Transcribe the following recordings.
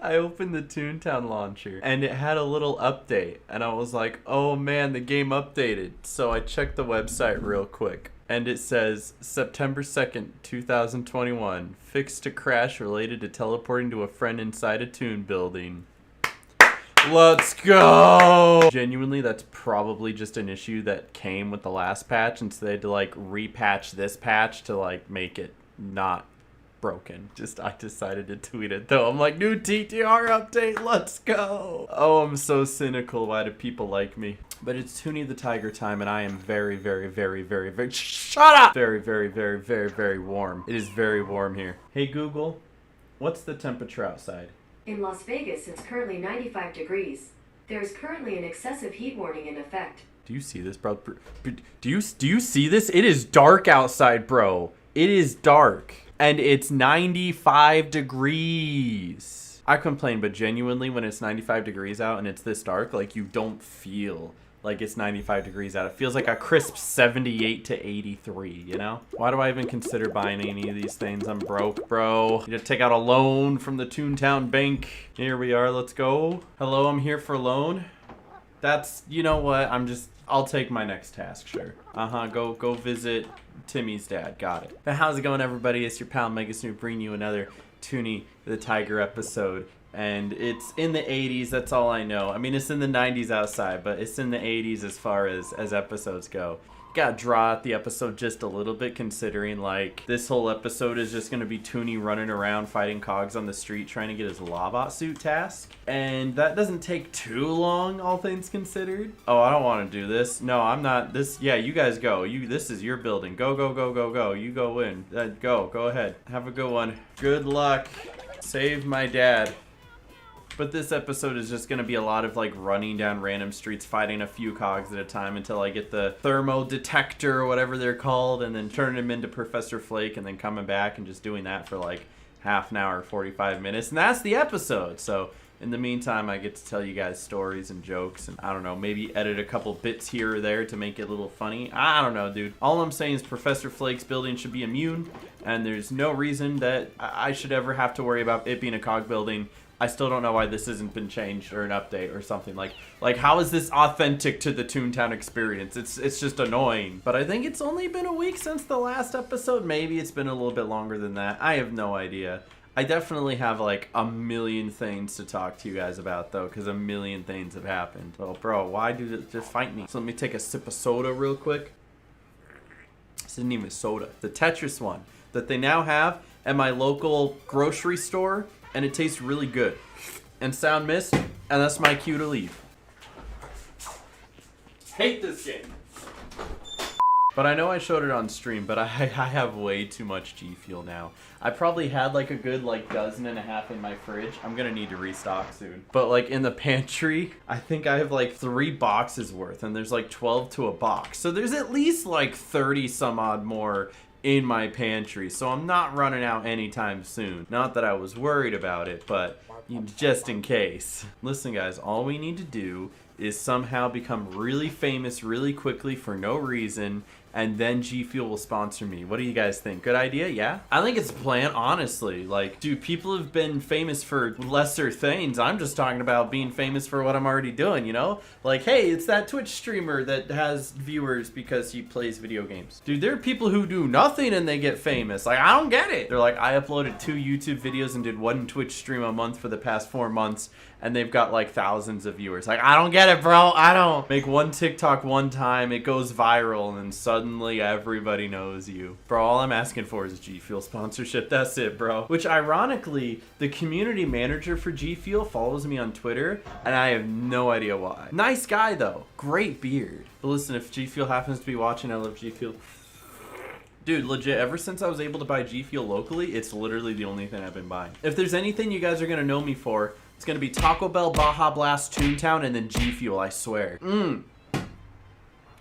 I opened the Toontown launcher and it had a little update and I was like, oh man, the game updated. So I checked the website real quick and it says September 2nd, 2021, fixed a crash related to teleporting to a friend inside a Toon building. Let's go! Genuinely, that's probably just an issue that came with the last patch, and so they had to like repatch this patch to like make it not broken. I decided to tweet it though. I'm like, new TTR update, let's go! Oh, I'm so cynical. Why do people like me? But it's Toony the Tiger time, and I am very, very, very, very, very, shut up! Very, very, very, very, very warm. It is very warm here. Hey Google, what's the temperature outside? In Las Vegas, it's currently 95 degrees. There is currently an excessive heat warning in effect. Do you see this, bro? Do you see this? It is dark outside, bro. It is dark. And it's 95 degrees. I complain, but genuinely, when it's 95 degrees out and it's this dark, like, you don't feel like it's 95 degrees out. It feels like a crisp 78 to 83, you know? Why do I even consider buying any of these things? I'm broke, bro. You just take out a loan from the Toontown bank. Here we are, let's go. Hello, I'm here for loan. That's, you know what? I'll take my next task, sure. Go visit Timmy's dad, got it. But how's it going, everybody? It's your pal Mega Snoop bringing you another Toony the Tiger episode. And it's in the 80s, that's all I know. I mean, it's in the 90s outside, but it's in the 80s as far as episodes go. Gotta draw out the episode just a little bit, considering, like, this whole episode is just gonna be Toony running around fighting cogs on the street trying to get his Lobot suit task. And that doesn't take too long, all things considered. Oh, I don't want to do this. No, I'm not. Yeah, you guys go. This is your building. Go, go, go, go, go. You go in. Go ahead. Have a good one. Good luck. Save my dad. But this episode is just going to be a lot of like running down random streets, fighting a few cogs at a time until I get the thermo detector or whatever they're called, and then turning him into Professor Flake, and then coming back and just doing that for like half an hour, 45 minutes. And that's the episode. So in the meantime, I get to tell you guys stories and jokes, and I don't know, maybe edit a couple bits here or there to make it a little funny. I don't know, dude. All I'm saying is Professor Flake's building should be immune, and there's no reason that I should ever have to worry about it being a cog building. I still don't know why this hasn't been changed or an update or something. Like how is this authentic to the Toontown experience? It's just annoying. But I think it's only been a week since the last episode. Maybe it's been a little bit longer than that. I have no idea. I definitely have like a million things to talk to you guys about though, because a million things have happened. Oh, bro, why do this? Just fight me. So let me take a sip of soda real quick. This isn't even soda. The Tetris one that they now have at my local grocery store. And it tastes really good. And sound missed, and that's my cue to leave. Hate this game. But I know I showed it on stream, but I have way too much G Fuel now. I probably had like a good like dozen and a half in my fridge. I'm gonna need to restock soon. But like in the pantry, I think I have like 3 boxes worth, and there's like 12 to a box. So there's at least like 30 some odd more in my pantry, so I'm not running out anytime soon. Not that I was worried about it, but just in case. Listen guys, all we need to do is somehow become really famous really quickly for no reason, and then G Fuel will sponsor me. What do you guys think? Good idea? Yeah? I think it's a plan, honestly. Like, dude, people have been famous for lesser things. I'm just talking about being famous for what I'm already doing, you know? Like, hey, it's that Twitch streamer that has viewers because he plays video games. Dude, there are people who do nothing and they get famous. Like, I don't get it. They're like, I uploaded 2 YouTube videos and did 1 Twitch stream a month for the past 4 months, and they've got like thousands of viewers. Like, I don't get it, bro. I don't. Make 1 TikTok 1 time, it goes viral, and then suddenly everybody knows you. Bro, all I'm asking for is G Fuel sponsorship. That's it, bro. Which ironically, the community manager for G Fuel follows me on Twitter, and I have no idea why. Nice guy though. Great beard. But listen, if G Fuel happens to be watching, I love G Fuel. Dude, legit, ever since I was able to buy G Fuel locally, it's literally the only thing I've been buying. If there's anything you guys are gonna know me for, it's gonna be Taco Bell, Baja Blast, Toontown, and then G Fuel, I swear.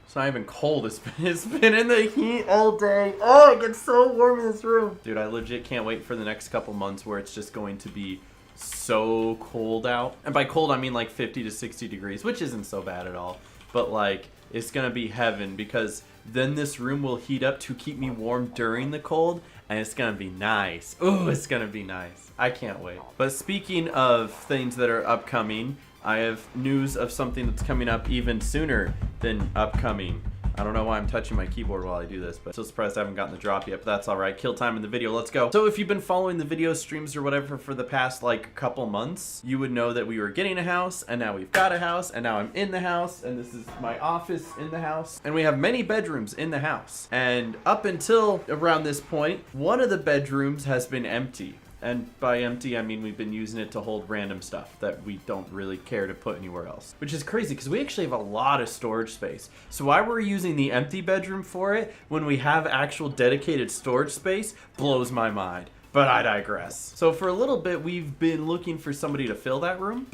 It's not even cold. It's been in the heat all day. Oh, it gets so warm in this room. Dude, I legit can't wait for the next couple months where it's just going to be so cold out. And by cold, I mean like 50 to 60 degrees, which isn't so bad at all. But like, it's gonna be heaven, because then this room will heat up to keep me warm during the cold, and it's gonna be nice. Ooh, it's gonna be nice. I can't wait. But speaking of things that are upcoming, I have news of something that's coming up even sooner than upcoming. I don't know why I'm touching my keyboard while I do this, but still surprised I haven't gotten the drop yet, but that's all right. Kill time in the video, let's go. So if you've been following the video streams or whatever for the past like couple months, you would know that we were getting a house, and now we've got a house, and now I'm in the house, and this is my office in the house, and we have many bedrooms in the house. And up until around this point, one of the bedrooms has been empty. And by empty, I mean we've been using it to hold random stuff that we don't really care to put anywhere else. Which is crazy because we actually have a lot of storage space. So why we're using the empty bedroom for it when we have actual dedicated storage space blows my mind. But I digress. So for a little bit, we've been looking for somebody to fill that room.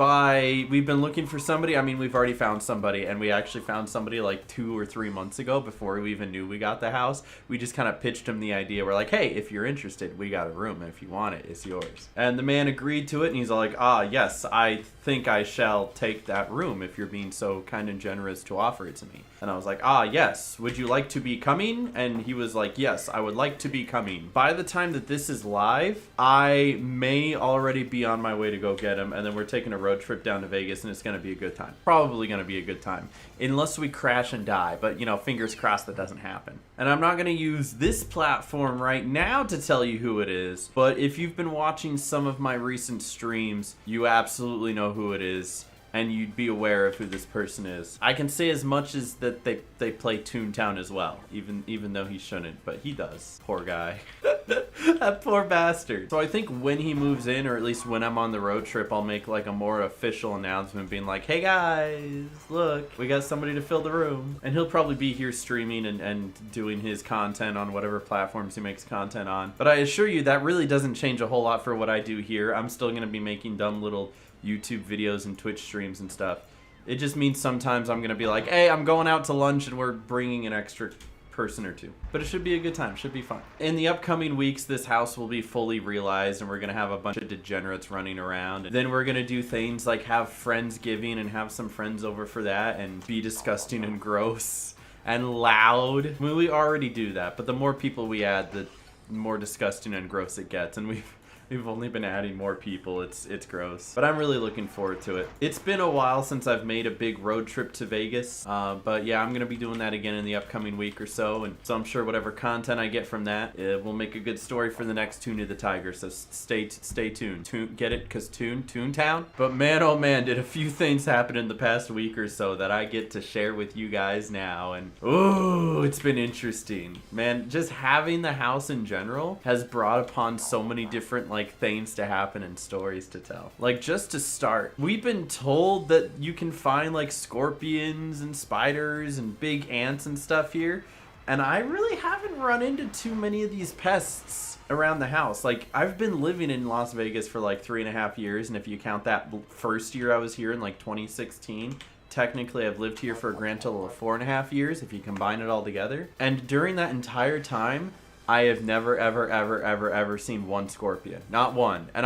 We've been looking for somebody, I mean, we've already found somebody, and we actually found somebody like 2 or 3 months ago before we even knew we got the house. We just kind of pitched him the idea. We're like, hey, if you're interested, we got a room, and if you want it, it's yours. And the man agreed to it, and he's all like, ah, yes, I think I shall take that room if you're being so kind and generous to offer it to me. And I was like, ah, yes, would you like to be coming? And he was like, yes, I would like to be coming. By the time that this is live, I may already be on my way to go get him, and then we're taking a road trip down to Vegas, and it's going to be a good time. Probably going to be a good time. Unless we crash and die, but, you know, fingers crossed that doesn't happen. And I'm not going to use this platform right now to tell you who it is, but if you've been watching some of my recent streams, you absolutely know who it is. And you'd be aware of who this person is. I can say as much as that they play Toontown as well, even though he shouldn't, but he does. Poor guy. That poor bastard. So I think when he moves in, or at least when I'm on the road trip, I'll make like a more official announcement being like, hey guys, look, we got somebody to fill the room. And he'll probably be here streaming and doing his content on whatever platforms he makes content on. But I assure you that really doesn't change a whole lot for what I do here. I'm still gonna be making dumb little YouTube videos and Twitch streams and stuff. It just means sometimes I'm going to be like, hey, I'm going out to lunch and we're bringing an extra person or two. But it should be a good time. Should be fun. In the upcoming weeks, this house will be fully realized and we're going to have a bunch of degenerates running around. And then we're going to do things like have Friendsgiving and have some friends over for that and be disgusting and gross and loud. I mean, we already do that, but the more people we add, the more disgusting and gross it gets. And we've only been adding more people. It's gross. But I'm really looking forward to it. It's been a while since I've made a big road trip to Vegas. But yeah, I'm going to be doing that again in the upcoming week or so. And so I'm sure whatever content I get from that, it will make a good story for the next Toony the Tiger. So stay tuned. Get it? Because Toontown? But man, oh man, did a few things happen in the past week or so that I get to share with you guys now. And ooh, it's been interesting. Man, just having the house in general has brought upon so many different like things to happen and stories to tell. Like just to start, we've been told that you can find like scorpions and spiders and big ants and stuff here, and I really haven't run into too many of these pests around the house. Like I've been living in Las Vegas for like 3.5 years, and if you count that first year I was here in like 2016, technically I've lived here for a grand total of 4.5 years if you combine it all together. And during that entire time I have never, ever seen one scorpion. Not one. And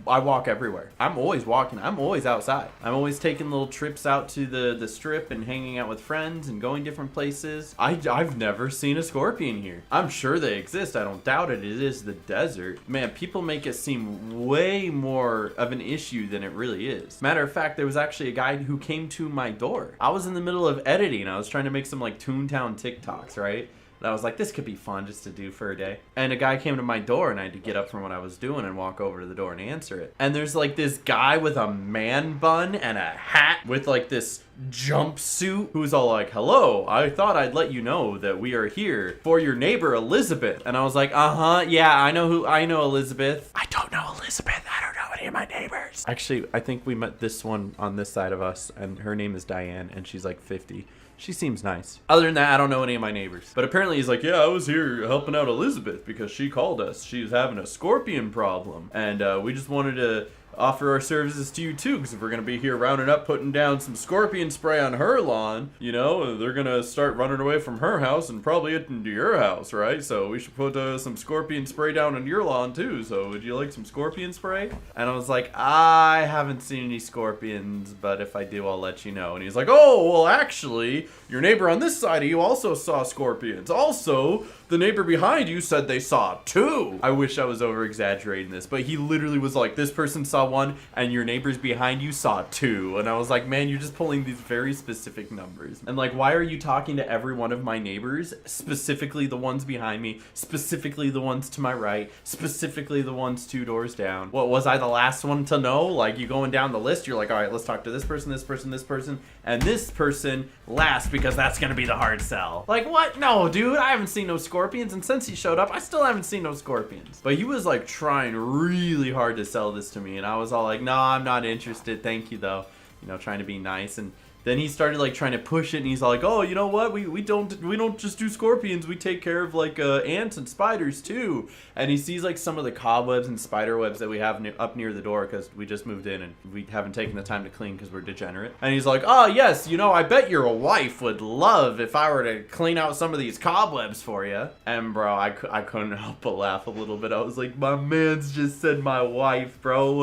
I walk everywhere. I'm always walking. I'm always outside. I'm always taking little trips out to the strip and hanging out with friends and going different places. I've never seen a scorpion here. I'm sure they exist. I don't doubt it. It is the desert. Man, people make it seem way more of an issue than it really is. Matter of fact, there was actually a guy who came to my door. I was in the middle of editing. I was trying to make some like Toontown TikToks, right? And I was like, this could be fun just to do for a day. And a guy came to my door and I had to get up from what I was doing and walk over to the door and answer it. And there's like this guy with a man bun and a hat with like this jumpsuit who's all like, hello, I thought I'd let you know that we are here for your neighbor Elizabeth. And I was like, yeah, I know Elizabeth. I don't know Elizabeth. I don't know any of my neighbors. Actually, I think we met this one on this side of us, and her name is Diane, and she's like 50. She seems nice. Other than that, I don't know any of my neighbors. But apparently he's like, yeah, I was here helping out Elizabeth because she called us. She was having a scorpion problem. And we just wanted to offer our services to you too, because if we're gonna be here rounding up, putting down some scorpion spray on her lawn, you know, they're gonna start running away from her house and probably into your house, right? So we should put some scorpion spray down on your lawn too. So would you like some scorpion spray? And I was like, I haven't seen any scorpions, but if I do, I'll let you know. And he's like, oh, well, actually, your neighbor on this side of you also saw scorpions. Also, the neighbor behind you said they saw 2. I wish I was over exaggerating this, but he literally was like, this person saw 1 and your neighbors behind you saw 2. And I was like, man, you're just pulling these very specific numbers. And like, why are you talking to every one of my neighbors, specifically the ones behind me, specifically the ones to my right, specifically the ones 2 doors down? What, was I the last one to know? Like, you going down the list, you're like, all right, let's talk to this person, this person, this person, and this person last, because that's gonna be the hard sell. Like, what? No, dude, I haven't seen no scorpions, and since he showed up, I still haven't seen no scorpions. But he was like trying really hard to sell this to me, and I was all like, no, I'm not interested, thank you though. You know, trying to be nice. And then he started like trying to push it, and he's like, oh, you know what, we don't just do scorpions, we take care of like ants and spiders too. And he sees like some of the cobwebs and spider webs that we have up near the door, because we just moved in and we haven't taken the time to clean because we're degenerate. And he's like, oh yes, you know, I bet your wife would love if I were to clean out some of these cobwebs for you. And bro, I couldn't help but laugh a little bit. I was like, my man's just said my wife, bro.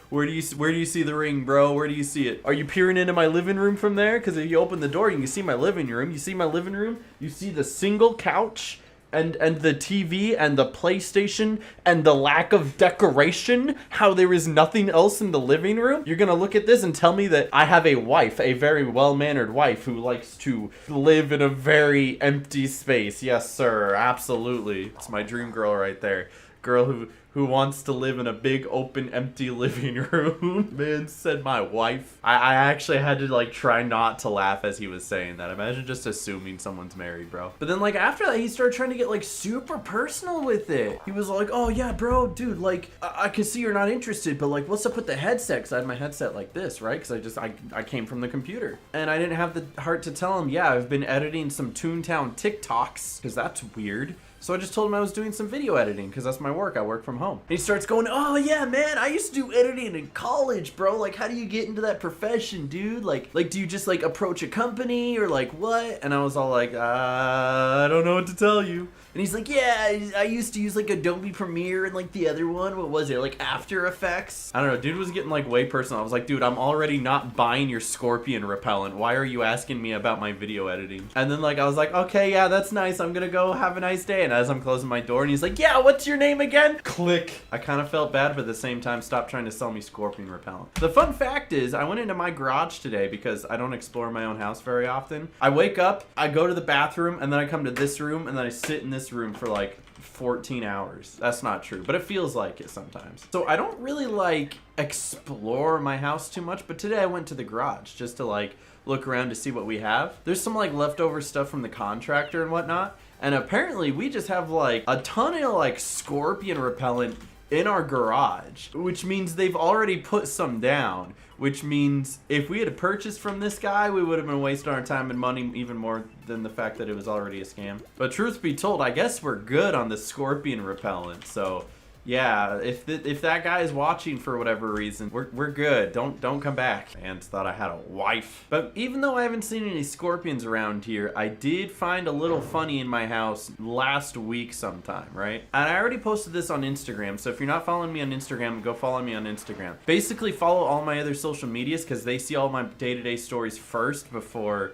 Where do you see the ring, bro? Where do you see it? Are you peering into my living room from there? Because if you open the door, you can see my living room. You see my living room? You see the single couch and the TV and the PlayStation and the lack of decoration? How there is nothing else in the living room? You're gonna look at this and tell me that I have a wife, a very well-mannered wife who likes to live in a very empty space. Yes, sir. Absolutely. It's my dream girl right there. Girl who wants to live in a big open empty living room. Man said my wife. I actually had to like try not to laugh as he was saying that. Imagine just assuming someone's married, bro. But then like after that, he started trying to get like super personal with it. He was like, oh yeah, bro, dude, like I can see you're not interested, but like what's up with the headset? Cause I had my headset like this, right? Cause I came from the computer, and I didn't have the heart to tell him, yeah, I've been editing some Toontown TikToks, cause that's weird. So I just told him I was doing some video editing because that's my work. I work from home. And he starts going, oh yeah, man, I used to do editing in college, bro. Like, how do you get into that profession, dude? Like, do you just like approach a company or like what? And I was all like, I don't know what to tell you. And he's like, yeah, I used to use like Adobe Premiere and like the other one. What was it? Like After Effects? I don't know. Dude was getting like way personal. I was like, dude, I'm already not buying your scorpion repellent. Why are you asking me about my video editing? And then like, I was like, okay, yeah, that's nice. I'm gonna go have a nice day. And as I'm closing my door, and he's like, yeah, what's your name again? Click. I kind of felt bad, but at the same time, stop trying to sell me scorpion repellent. The fun fact is, I went into my garage today because I don't explore my own house very often. I wake up, I go to the bathroom, and then I come to this room, and then I sit in this room for like 14 hours. That's not true, but it feels like it sometimes. So I don't really like explore my house too much, but today I went to the garage just to like look around to see what we have. There's some like leftover stuff from the contractor and whatnot, and apparently we just have like a ton of like scorpion repellent in our garage, which means they've already put some down, which means if we had purchased from this guy, we would have been wasting our time and money even more than the fact that it was already a scam. But truth be told, I guess we're good on the scorpion repellent. So yeah, if that guy is watching for whatever reason, we're good. Don't come back. Man thought I had a wife. But even though I haven't seen any scorpions around here, I did find a little funny in my house last week sometime, right? And I already posted this on Instagram, so if you're not following me on Instagram, go follow me on Instagram. Basically follow all my other social medias because they see all my day-to-day stories first before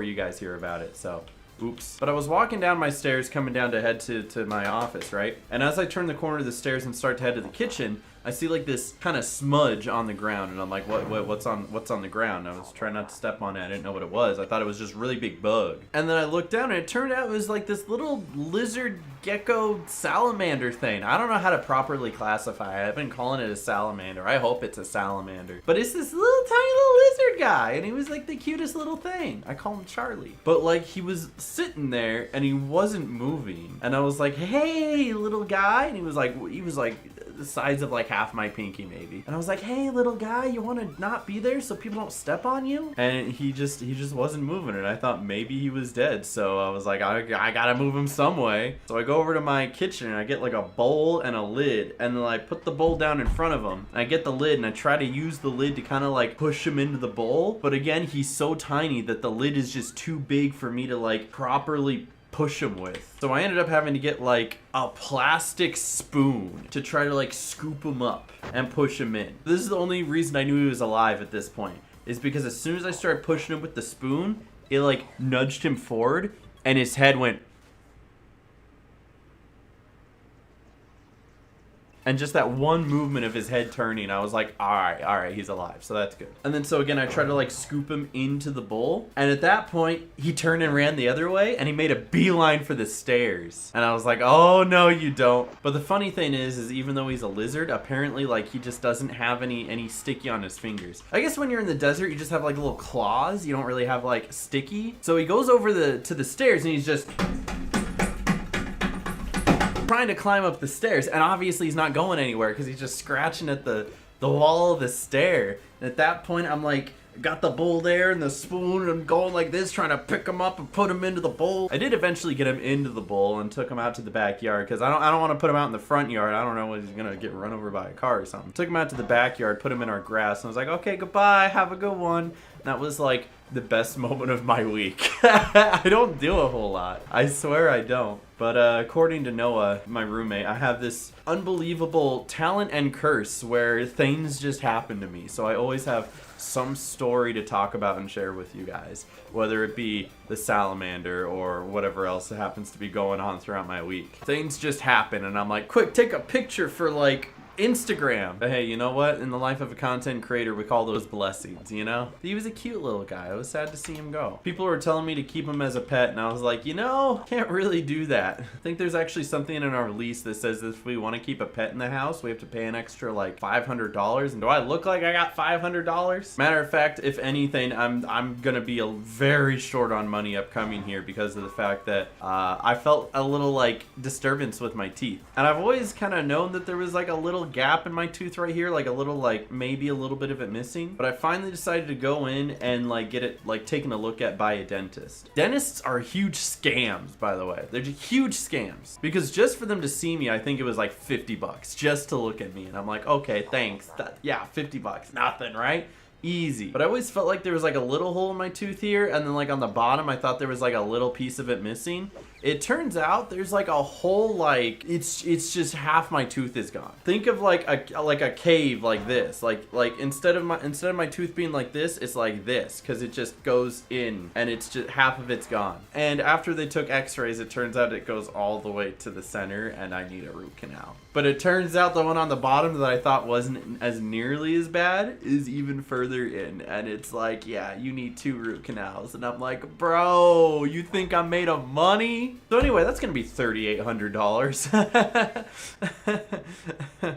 you guys hear about it. So oops. But I was walking down my stairs coming down to head to my office, right? And as I turn the corner of the stairs and start to head to the kitchen, I see like this kind of smudge on the ground, and I'm like, what's on the ground? I was trying not to step on it. I didn't know what it was. I thought it was just really big bug. And then I looked down, and it turned out it was like this little lizard gecko salamander thing. I don't know how to properly classify it. I've been calling it a salamander. I hope it's a salamander. But it's this little tiny little lizard guy, and he was like the cutest little thing. I call him Charlie. But like he was sitting there and he wasn't moving. And I was like, hey, little guy. And he was like the size of like half my pinky maybe. And I was like, hey, little guy, you want to not be there so people don't step on you? And he just wasn't moving, and I thought maybe he was dead. So I was like, I gotta move him some way. So I go over to my kitchen and I get like a bowl and a lid, and then I put the bowl down in front of him. And I get the lid and I try to use the lid to kind of like push him into the bowl. But again, he's so tiny that the lid is just too big for me to like properly push him with. So I ended up having to get like a plastic spoon to try to like scoop him up and push him in. This is the only reason I knew he was alive at this point, is because as soon as I started pushing him with the spoon, it like nudged him forward and his head went. And just that one movement of his head turning, I was like, all right, he's alive. So that's good. And then so again, I tried to like scoop him into the bowl. And at that point, he turned and ran the other way and he made a beeline for the stairs. And I was like, oh no, you don't. But the funny thing is even though he's a lizard, apparently like he just doesn't have any sticky on his fingers. I guess when you're in the desert, you just have like little claws. You don't really have like sticky. So he goes over to the stairs and he's just trying to climb up the stairs, and obviously he's not going anywhere because he's just scratching at the wall of the stair. And at that point, I'm like, got the bowl there and the spoon, and I'm going like this, trying to pick him up and put him into the bowl. I did eventually get him into the bowl and took him out to the backyard because I don't want to put him out in the front yard. I don't know when he's gonna get run over by a car or something. Took him out to the backyard, put him in our grass, and I was like, okay, goodbye, have a good one. And that was like the best moment of my week. I don't do a whole lot. I swear I don't. But according to Noah, my roommate, I have this unbelievable talent and curse where things just happen to me. So I always have some story to talk about and share with you guys, whether it be the salamander or whatever else that happens to be going on throughout my week. Things just happen and I'm like, quick, take a picture for like Instagram. But hey, you know what? In the life of a content creator, we call those blessings, you know? He was a cute little guy. I was sad to see him go. People were telling me to keep him as a pet, and I was like, you know, can't really do that. I think there's actually something in our lease that says if we want to keep a pet in the house, we have to pay an extra like $500. And do I look like I got $500? Matter of fact, if anything, I'm gonna be very short on money upcoming here because of the fact that I felt a little like disturbance with my teeth. And I've always kind of known that there was like a little gap in my tooth right here, like a little, like maybe a little bit of it missing, but I finally decided to go in and like get it like taken a look at by a dentist. Dentists are huge scams, by the way. They're just huge scams because just for them to see me, I think it was like $50 just to look at me, and I'm like, okay, thanks. Yeah, $50, nothing, right? Easy. But I always felt like there was like a little hole in my tooth here, and then like on the bottom I thought there was like a little piece of it missing. It turns out there's like a whole, like it's just half my tooth is gone. Think of like a cave like this. Like instead of my tooth being like this, it's like this because it just goes in and it's just half of it's gone. And after they took x-rays, it turns out it goes all the way to the center and I need a root canal. But it turns out the one on the bottom that I thought wasn't as nearly as bad is even further in, and it's like, yeah, you need 2 root canals. And I'm like, bro, you think I'm made of money? So anyway, that's gonna be $3,800.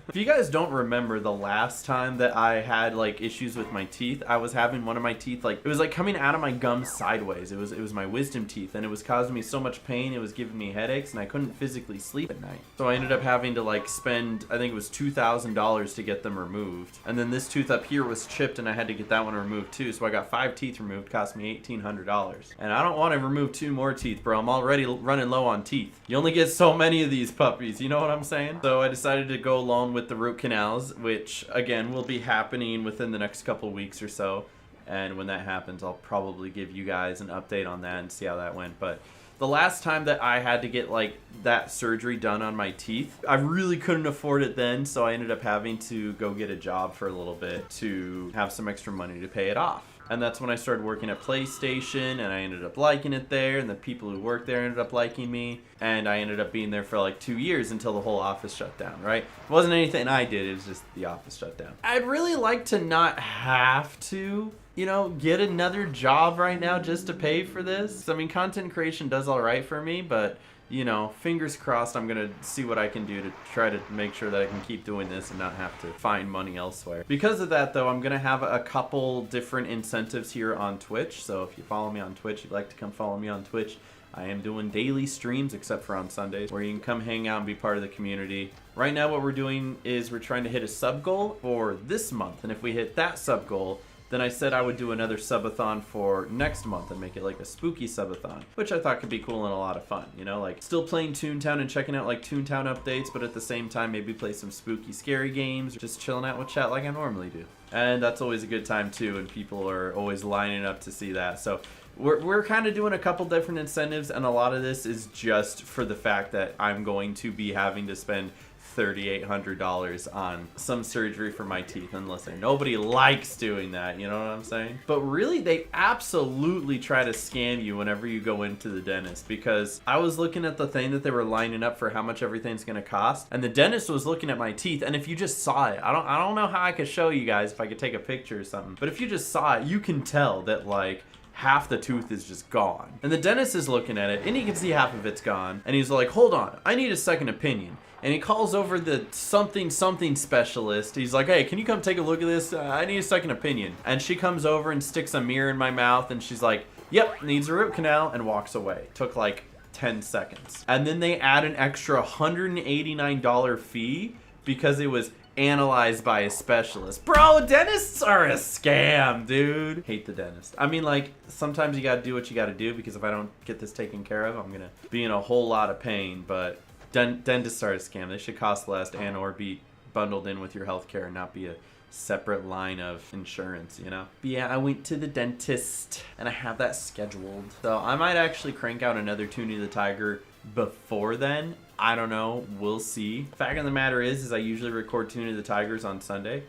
If you guys don't remember the last time that I had like issues with my teeth, I was having one of my teeth, like it was like coming out of my gums sideways. It was my wisdom teeth, and it was causing me so much pain. It was giving me headaches, and I couldn't physically sleep at night. So I ended up having to like spend, I think it was $2,000 to get them removed. And then this tooth up here was chipped, and I had to get that one removed too. So I got 5 teeth removed, cost me $1,800. And I don't want to remove 2 more teeth, bro. I'm already running low on teeth. You only get so many of these puppies, you know what I'm saying? So I decided to go along with the root canals, which again will be happening within the next couple weeks or so. And when that happens, I'll probably give you guys an update on that and see how that went. But the last time that I had to get like that surgery done on my teeth, I really couldn't afford it then, so I ended up having to go get a job for a little bit to have some extra money to pay it off. And that's when I started working at PlayStation, and I ended up liking it there, and the people who worked there ended up liking me, and I ended up being there for like 2 years until the whole office shut down, right? It wasn't anything I did, it was just the office shut down. I'd really like to not have to, you know, get another job right now just to pay for this. I mean, content creation does all right for me, but you know, fingers crossed, I'm gonna see what I can do to try to make sure that I can keep doing this and not have to find money elsewhere. Because of that though, I'm gonna have a couple different incentives here on Twitch. So if you follow me on Twitch, you'd like to come follow me on Twitch, I am doing daily streams except for on Sundays where you can come hang out and be part of the community. Right now what we're doing is we're trying to hit a sub goal for this month, and if we hit that sub goal, then I said I would do another subathon for next month and make it like a spooky subathon, which I thought could be cool and a lot of fun, you know, like still playing Toontown and checking out like Toontown updates, but at the same time maybe play some spooky scary games, or just chilling out with chat like I normally do. And that's always a good time too, and people are always lining up to see that. So we're kind of doing a couple different incentives, and a lot of this is just for the fact that I'm going to be having to spend $3,800 on some surgery for my teeth. And listen, nobody likes doing that, you know what I'm saying? But really, they absolutely try to scam you whenever you go into the dentist, because I was looking at the thing that they were lining up for how much everything's gonna cost, and the dentist was looking at my teeth, and if you just saw it, I don't know how I could show you guys if I could take a picture or something, but if you just saw it, you can tell that like half the tooth is just gone. And the dentist is looking at it and he can see half of it's gone, and he's like, hold on, I need a second opinion. And he calls over the something specialist. He's like, hey, can you come take a look at this? I need a second opinion. And she comes over and sticks a mirror in my mouth, and she's like, yep, needs a root canal, and walks away. Took like 10 seconds. And then they add an extra $189 fee because it was analyzed by a specialist. Bro, dentists are a scam, dude. Hate the dentist. I mean, like, sometimes you gotta do what you gotta do, because if I don't get this taken care of, I'm gonna be in a whole lot of pain. But dentists are a scam. They should cost less and or be bundled in with your healthcare and not be a separate line of insurance, you know? But yeah, I went to the dentist and I have that scheduled. So I might actually crank out another Toony the Tiger before then. I don't know. We'll see. Fact of the matter is I usually record Toony the Tigers on Sunday.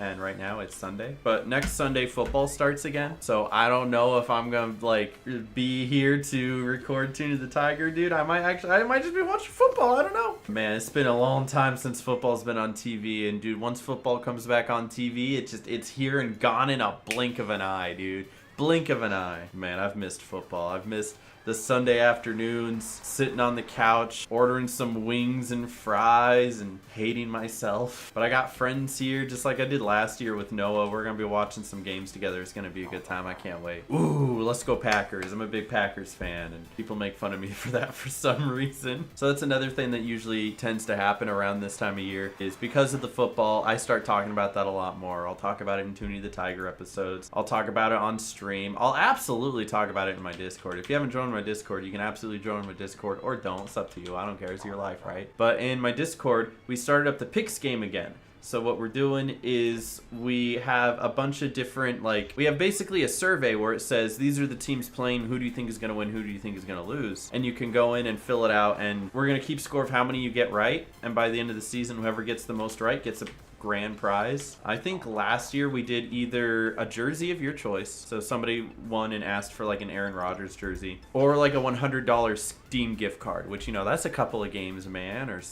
And right now it's Sunday, but next Sunday football starts again. So I don't know if I'm gonna like be here to record Toony the Tiger, dude. I might just be watching football. I don't know. Man, it's been a long time since football's been on TV, and dude, once football comes back on TV, it's here and gone in a blink of an eye, dude. Blink of an eye. Man, I've missed football. I've missed the Sunday afternoons, sitting on the couch, ordering some wings and fries and hating myself. But I got friends here, just like I did last year with Noah. We're going to be watching some games together. It's going to be a good time. I can't wait. Ooh, let's go Packers. I'm a big Packers fan, and people make fun of me for that for some reason. So that's another thing that usually tends to happen around this time of year, is because of the football, I start talking about that a lot more. I'll talk about it in Toony the Tiger episodes. I'll talk about it on stream. I'll absolutely talk about it in my Discord. If you haven't joined my Discord, you can absolutely join my Discord, or don't. It's up to you. I don't care. It's your life, right? But in my Discord, we started up the picks game again. So what we're doing is we have a bunch of different, like, we have basically a survey where it says, these are the teams playing, who do you think is going to win, who do you think is going to lose? And you can go in and fill it out, and we're going to keep score of how many you get right. And by the end of the season, whoever gets the most right gets a grand prize. I think last year we did either a jersey of your choice, so somebody won and asked for like an Aaron Rodgers jersey, or like a $100 Steam gift card, which, you know, that's a couple of games, man, or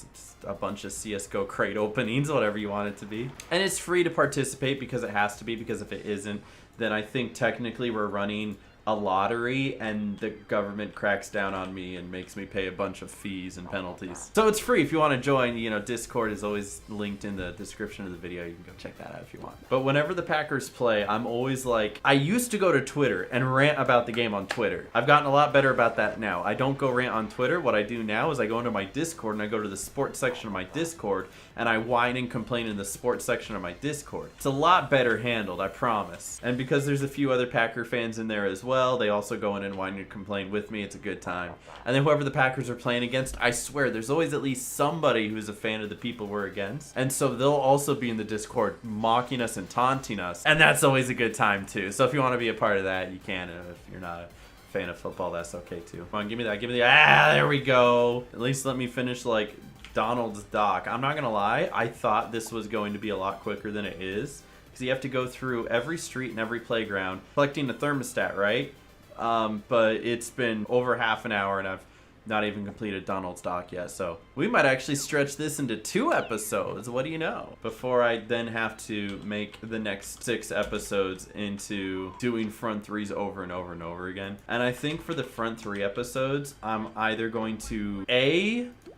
a bunch of CSGO crate openings, whatever you want it to be. And it's free to participate because it has to be, because if it isn't, then I think technically we're running a lottery and the government cracks down on me and makes me pay a bunch of fees and penalties. So it's free if you want to join. You know, Discord is always linked in the description of the video. You can go check that out if you want. But whenever the Packers play, I'm always like, I used to go to Twitter and rant about the game on Twitter. I've gotten a lot better about that now. I don't go rant on Twitter. What I do now is I go into my Discord and I go to the sports section of my Discord and I whine and complain in the sports section of my Discord. It's a lot better handled, I promise. And because there's a few other Packer fans in there as well, they also go in and whine and complain with me. It's a good time. And then whoever the Packers are playing against, I swear, there's always at least somebody who's a fan of the people we're against. And so they'll also be in the Discord mocking us and taunting us. And that's always a good time too. So if you want to be a part of that, you can. And if you're not a fan of football, that's okay too. Come on, give me that. Give me the... there we go. At least let me finish like Donald's dock. I'm not going to lie. I thought this was going to be a lot quicker than it is. Because you have to go through every street and every playground collecting the thermostat, right? But it's been over half an hour and I've not even completed Donald's dock yet. So we might actually stretch this into 2 episodes. What do you know? Before I then have to make the next 6 episodes into doing front threes over and over and over again. And I think for the front 3 episodes, I'm either going to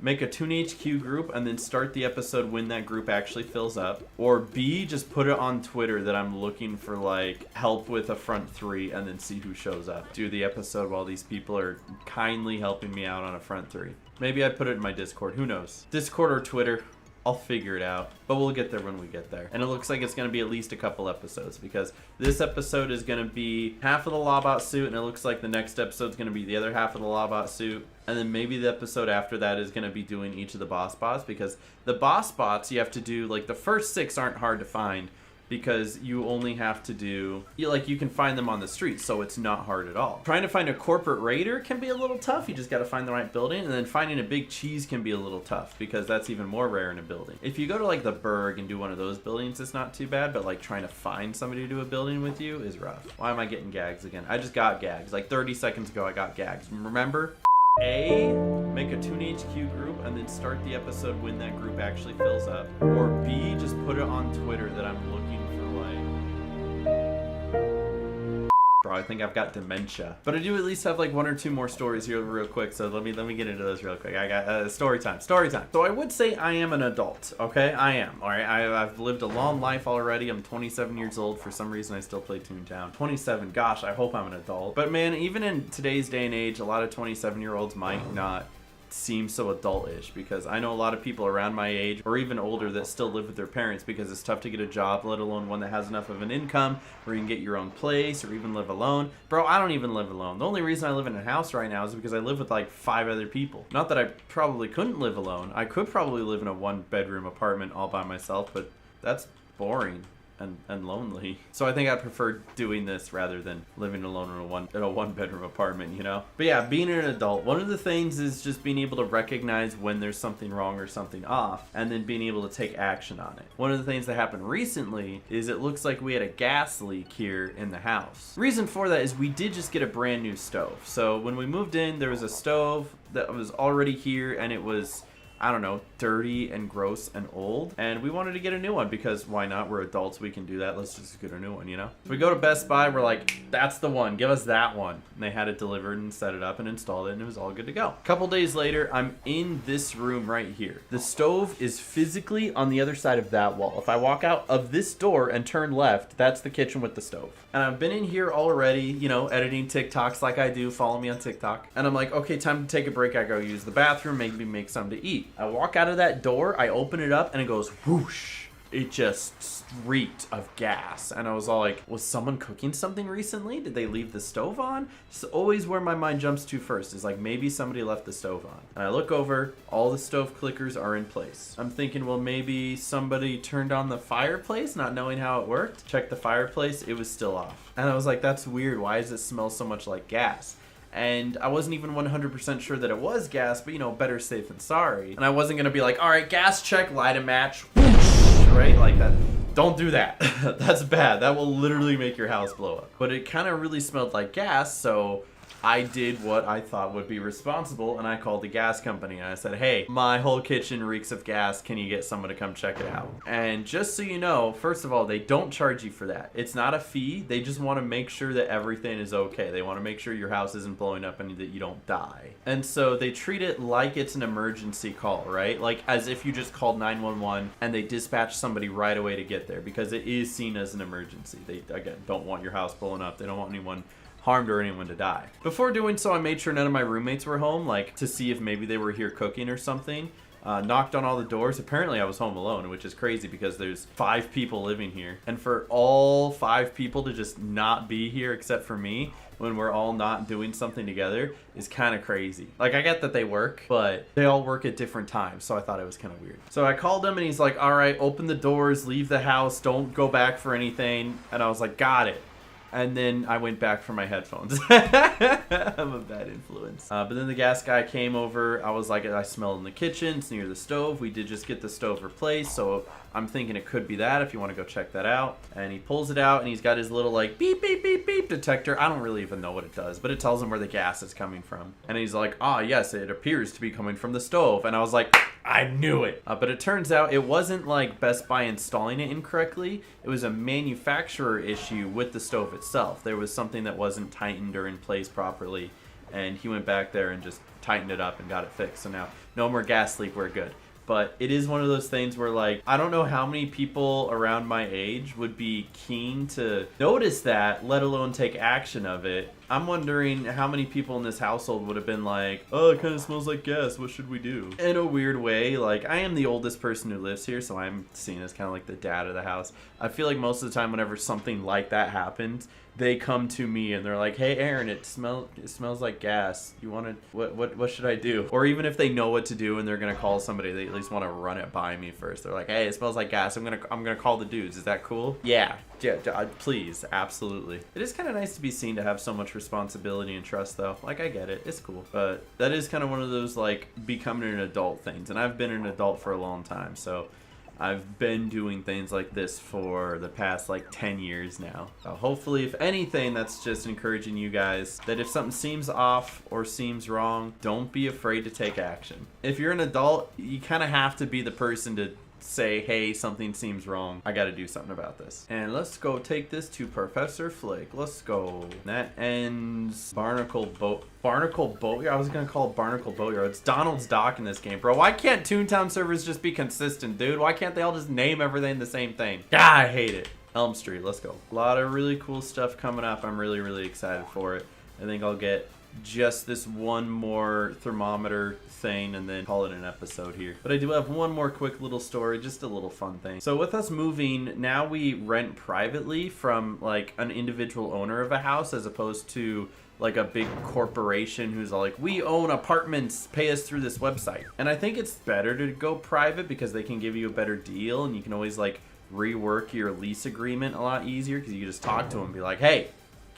make a ToonHQ group and then start the episode when that group actually fills up. Or B, just put it on Twitter that I'm looking for like help with a front three and then see who shows up. Do the episode while these people are kindly helping me out on a front three. Maybe I put it in my Discord, who knows? Discord or Twitter. I'll figure it out, but we'll get there when we get there. And it looks like it's going to be at least a couple episodes because this episode is going to be half of the Lawbot suit, and it looks like the next episode is going to be the other half of the Lawbot suit. And then maybe the episode after that is going to be doing each of the boss bots, because the boss bots you have to do, like the first 6 aren't hard to find because you only have to do, you can find them on the street, so it's not hard at all. Trying to find a corporate raider can be a little tough. You just got to find the right building, and then finding a big cheese can be a little tough because that's even more rare in a building. If you go to like the Berg and do one of those buildings, it's not too bad, but like trying to find somebody to do a building with you is rough. Why am I getting gags again? I just got gags. Like 30 seconds ago I got gags. Remember? A, make a ToonHQ group and then start the episode when that group actually fills up. Or B, just put it on Twitter that I'm looking for like... Bro, I think I've got dementia. But I do at least have like 1 or 2 more stories here real quick, so let me get into those real quick. I got story time. So I would say I am an adult, okay? I am, all right? I've lived a long life already. I'm 27 years old. For some reason, I still play Toontown. 27, gosh, I hope I'm an adult. But man, even in today's day and age, a lot of 27-year-olds might not seem so adult-ish, because I know a lot of people around my age or even older that still live with their parents because it's tough to get a job, let alone one that has enough of an income where you can get your own place or even live alone. Bro, I don't even live alone. The only reason I live in a house right now is because I live with like 5 other people. Not that I probably couldn't live alone. I could probably live in a 1-bedroom apartment all by myself, but that's boring and lonely. So I think I prefer doing this rather than living alone in a 1-bedroom apartment, you know? But yeah, being an adult, one of the things is just being able to recognize when there's something wrong or something off, and then being able to take action on it. One of the things that happened recently is it looks like we had a gas leak here in the house. The reason for that is we did just get a brand new stove. So when we moved in, there was a stove that was already here, and it was, I don't know, dirty and gross and old, and we wanted to get a new one because why not? We're adults, we can do that. Let's just get a new one, you know? So we go to Best Buy, we're like, that's the one, give us that one. And they had it delivered and set it up and installed it, and it was all good to go. A couple days later, I'm in this room right here. The stove is physically on the other side of that wall. If I walk out of this door and turn left, that's the kitchen with the stove. And I've been in here already, you know, editing TikToks like I do. Follow me on TikTok. And I'm like, okay, time to take a break. I go use the bathroom, maybe make something to eat. I walk out of that door, I open it up, and it goes whoosh. It just reeked of gas. And I was all like, was someone cooking something recently? Did they leave the stove on? It's always where my mind jumps to first, is like, maybe somebody left the stove on. And I look over, all the stove clickers are in place. I'm thinking, well, maybe somebody turned on the fireplace, not knowing how it worked. Check the fireplace, it was still off. And I was like, that's weird. Why does it smell so much like gas? And I wasn't even 100% sure that it was gas, but you know, better safe than sorry. And I wasn't gonna be like, all right, gas check, light a match, whoosh, right? Like that. Don't do that. That's bad. That will literally make your house blow up. But it kind of really smelled like gas, so I did what I thought would be responsible, and I called the gas company and I said, hey, my whole kitchen reeks of gas. Can you get someone to come check it out? And just so you know, first of all, they don't charge you for that. It's not a fee. They just want to make sure that everything is okay. They want to make sure your house isn't blowing up and that you don't die. And so they treat it like it's an emergency call, right? Like as if you just called 911 and they dispatch somebody right away to get there, because it is seen as an emergency. They, again, don't want your house blowing up. They don't want anyone harmed or anyone to die. Before doing so, I made sure none of my roommates were home, like to see if maybe they were here cooking or something. Knocked on all the doors. Apparently I was home alone, which is crazy because there's 5 people living here. And for all 5 people to just not be here except for me when we're all not doing something together is kind of crazy. Like, I get that they work, but they all work at different times, so I thought it was kind of weird. So I called him and he's like, all right, open the doors, leave the house, don't go back for anything. And I was like, got it. And then I went back for my headphones. I'm a bad influence. But then the gas guy came over. I was like, I smell in the kitchen. It's near the stove. We did just get the stove replaced, so I'm thinking it could be that if you want to go check that out. And he pulls it out and he's got his little like beep, beep, beep, beep detector. I don't really even know what it does, but it tells him where the gas is coming from. And he's like, ah, yes, it appears to be coming from the stove. And I was like, I knew it. But it turns out it wasn't like Best Buy installing it incorrectly. It was a manufacturer issue with the stove itself. There was something that wasn't tightened or in place properly. and he went back there and just tightened it up and got it fixed. So now no more gas leak, we're good. But it is one of those things where, like, I don't know how many people around my age would be keen to notice that, let alone take action of it. I'm wondering how many people in this household would have been like, oh, it kind of smells like gas, what should we do? In a weird way, like, I am the oldest person who lives here, so I'm seen as kind of like the dad of the house. I feel like most of the time whenever something like that happens, they come to me and they're like, hey Aaron, it smells like gas. You want to, what should I do? Or even if they know what to do and they're gonna call somebody, they at least want to run it by me first. They're like, hey, it smells like gas. I'm gonna call the dudes. Is that cool? Yeah, please, absolutely. It is kind of nice to be seen to have so much responsibility and trust, though. Like, I get it, it's cool, but that is kind of one of those like becoming an adult things, and I've been an adult for a long time, so I've been doing things like this for the past like 10 years now. So hopefully, if anything, that's just encouraging you guys that if something seems off or seems wrong, don't be afraid to take action. If you're an adult, you kind of have to be the person to say, hey, something seems wrong. I gotta do something about this. And let's go take this to Professor Flake. Let's go. That ends Barnacle Boatyard. I was gonna call it Barnacle Boatyard. It's Donald's Dock in this game, bro. Why can't Toontown servers just be consistent, dude? Why can't they all just name everything the same thing? God, I hate it. Elm Street, let's go. A lot of really cool stuff coming up. I'm really, really excited for it. I think I'll get just this one more thermometer thing and then call it an episode here. But I do have one more quick little story, just a little fun thing. So with us moving, now we rent privately from like an individual owner of a house as opposed to like a big corporation who's like, we own apartments, pay us through this website. And I think it's better to go private because they can give you a better deal and you can always like rework your lease agreement a lot easier because you can just talk to them and be like, hey,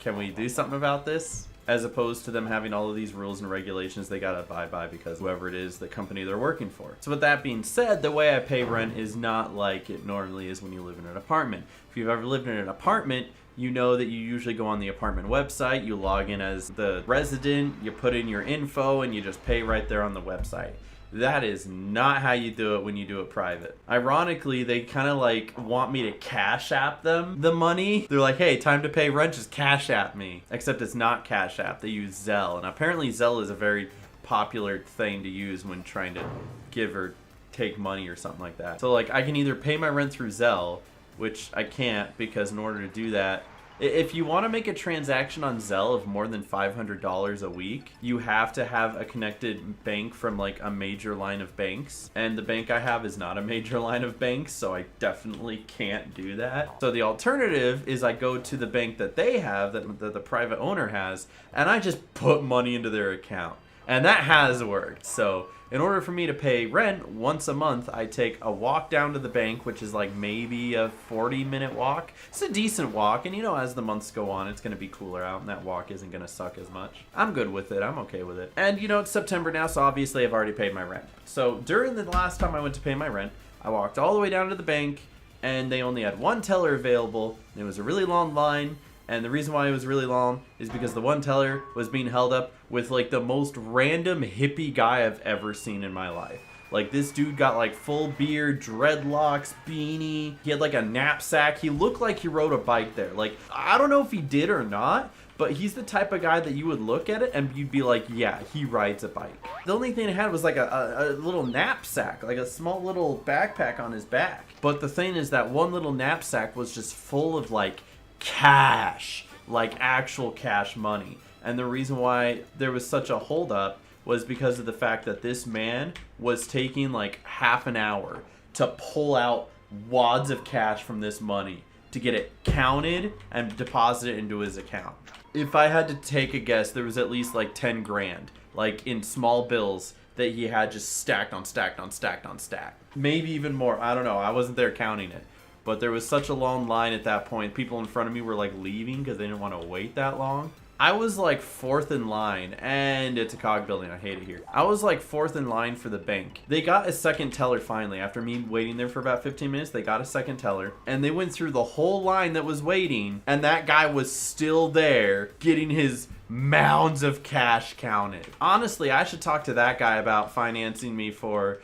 can we do something about this? As opposed to them having all of these rules and regulations they gotta abide by because whoever it is, the company they're working for. So with that being said, the way I pay rent is not like it normally is when you live in an apartment. If you've ever lived in an apartment, you know that you usually go on the apartment website, you log in as the resident, you put in your info, and you just pay right there on the website. That is not how you do it when you do it private. Ironically, they kind of like want me to cash app them the money. They're like, hey, time to pay rent, just cash app me. Except it's not cash app, they use Zelle. And apparently Zelle is a very popular thing to use when trying to give or take money or something like that. So like I can either pay my rent through Zelle, which I can't because in order to do that, if you want to make a transaction on Zelle of more than $500 a week, you have to have a connected bank from like a major line of banks. And the bank I have is not a major line of banks, so I definitely can't do that. So the alternative is I go to the bank that they have, that the private owner has, and I just put money into their account. And that has worked. So in order for me to pay rent once a month, I take a walk down to the bank, which is like maybe a 40-minute walk. It's a decent walk, and you know, as the months go on, it's going to be cooler out, and that walk isn't going to suck as much. I'm good with it. I'm okay with it. And you know, it's September now, so obviously I've already paid my rent. So during the last time I went to pay my rent, I walked all the way down to the bank, and they only had one teller available. It was a really long line. And the reason why it was really long is because the one teller was being held up with like the most random hippie guy I've ever seen in my life. Like this dude got like full beard, dreadlocks, beanie. He had like a knapsack. He looked like he rode a bike there. Like, I don't know if he did or not, but he's the type of guy that you would look at it and you'd be like, yeah, he rides a bike. The only thing he had was like a little knapsack, like a small little backpack on his back. But the thing is that one little knapsack was just full of like cash, like actual cash money. And the reason why there was such a holdup was because of the fact that this man was taking like half an hour to pull out wads of cash from this money to get it counted and deposited into his account. If I had to take a guess, there was at least like 10 grand, like in small bills that he had just stacked on stacked on stacked on stacked. Maybe even more. I don't know. I wasn't there counting it. But there was such a long line at that point. People in front of me were like leaving because they didn't want to wait that long. I was like fourth in line, and it's a cog building. I hate it here. I was like fourth in line for the bank. They got a second teller finally. After me waiting there for about 15 minutes, they got a second teller, and they went through the whole line that was waiting, and that guy was still there getting his mounds of cash counted. Honestly, I should talk to that guy about financing me for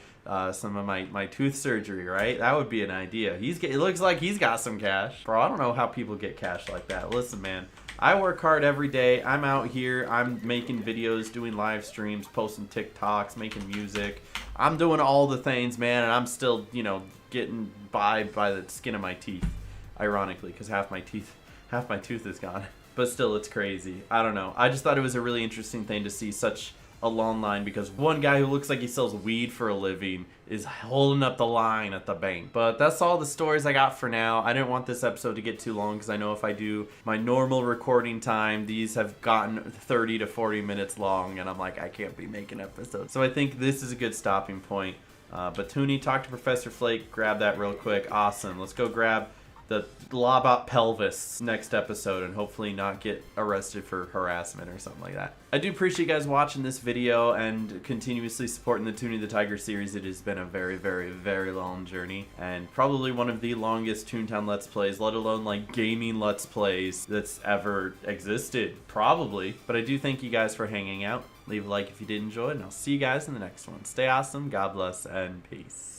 some of my tooth surgery, right? That would be an idea. It looks like he's got some cash. Bro, I don't know how people get cash like that. Listen, man, I work hard every day. I'm out here. I'm making videos, doing live streams, posting TikToks, making music. I'm doing all the things, man, and I'm still, you know, getting by the skin of my teeth. Ironically, because half my tooth is gone. But still, it's crazy. I don't know. I just thought it was a really interesting thing to see such a long line, because one guy who looks like he sells weed for a living is holding up the line at the bank. But that's all the stories I got for now. I didn't want this episode to get too long, because I know if I do my normal recording time, these have gotten 30 to 40 minutes long, and I'm like, I can't be making episodes. So I think this is a good stopping point. But Tooney, talk to Professor Flake, grab that real quick. Awesome. Let's go grab the Lobot pelvis next episode and hopefully not get arrested for harassment or something like that. I do appreciate you guys watching this video and continuously supporting the Tooney the Tiger series. It has been a very, very, very long journey and probably one of the longest Toontown Let's Plays, let alone like gaming Let's Plays that's ever existed, probably. But I do thank you guys for hanging out. Leave a like if you did enjoy, and I'll see you guys in the next one. Stay awesome, God bless, and peace.